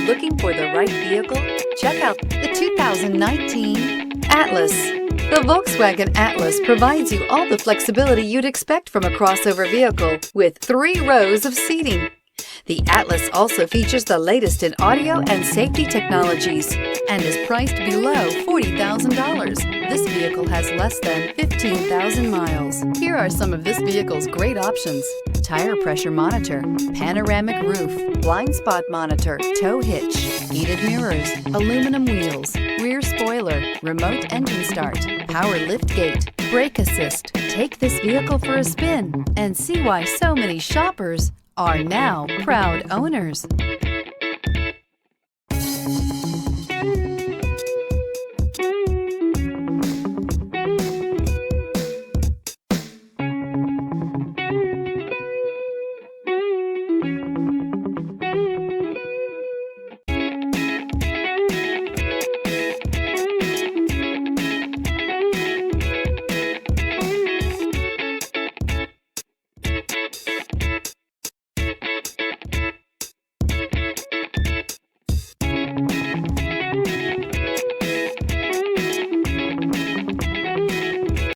looking for the right vehicle? Check out the 2019 Atlas. The Volkswagen Atlas provides you all the flexibility you'd expect from a crossover vehicle with 3 rows of seating. The Atlas also features the latest in audio and safety technologies and is priced below $40,000. This vehicle has less than 15,000 miles. Here are some of this vehicle's great options: tire pressure monitor, panoramic roof, blind spot monitor, tow hitch, heated mirrors, aluminum wheels, rear spoiler, remote engine start, power lift gate, brake assist. Take this vehicle for a spin and see why so many shoppers are now proud owners.